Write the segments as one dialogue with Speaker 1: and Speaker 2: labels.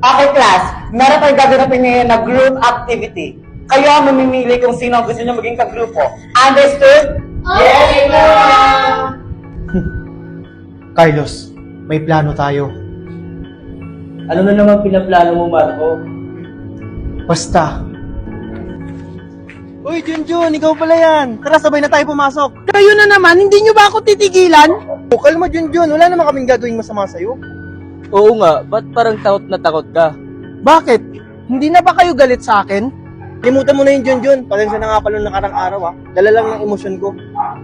Speaker 1: Okay, class. Meron tayong gaganapin ngayon na group activity. Kayo ang mamimili kung sino ang gusto nyo maging kagrupo. Understood?
Speaker 2: Yes,
Speaker 3: Carlos, may plano tayo.
Speaker 4: Ano na naman pinaplano mo, Marco?
Speaker 3: Basta. Uy, Junjun, ikaw pala yan. Tara, sabay na tayo pumasok.
Speaker 5: Kayo na naman, hindi nyo ba ako titigilan?
Speaker 3: Oh, kalma, Junjun. Wala naman kaming gagawing masama sa'yo.
Speaker 4: Oo nga, ba't parang takot na takot ka?
Speaker 5: Bakit? Hindi na ba kayo galit sa akin?
Speaker 3: Limutan mo na yung Junjun. Pasensya na nga pala nung nakarang araw, ha. Dala lang ng emosyon ko.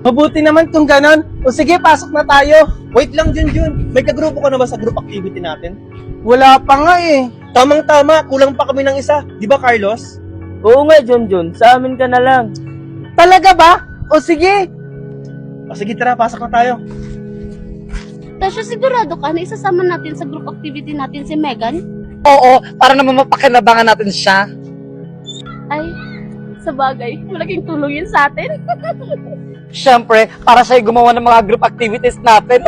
Speaker 5: Mabuti naman kung ganon. O sige, pasok na tayo.
Speaker 3: Wait lang, Junjun. May kagrupo ka na ba sa group activity natin?
Speaker 5: Wala pa nga eh.
Speaker 3: Tamang-tama. Kulang pa kami ng isa. Di ba, Carlos?
Speaker 4: Oo nga, Junjun, sa amin ka na lang.
Speaker 5: Talaga ba? O sige.
Speaker 3: O sige, tara. Pasok na tayo.
Speaker 2: Tasha, sigurado ka na isasama natin sa group activity natin si Megan?
Speaker 1: Oo, para naman mapakinabangan natin siya.
Speaker 2: Ay, sa bagay, malaking tulong yun sa atin.
Speaker 1: Siyempre, para siya gumawa ng mga group activities natin.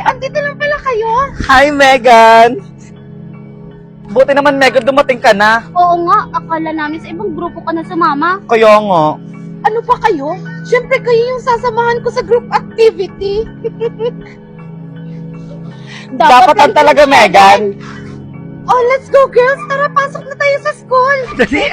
Speaker 2: Andito lang pala kayo.
Speaker 1: Hi, Megan! Buti naman, Megan, dumating ka na.
Speaker 2: Oo nga, akala namin sa ibang grupo ka na sumama.
Speaker 1: Kaya nga.
Speaker 5: Ano pa kayo? Siyempre kayo yung sasamahan ko sa group activity.
Speaker 1: Dapat talaga, Megan.
Speaker 5: Oh, let's go girls! Tara, pasok na tayo sa school!
Speaker 1: Dali.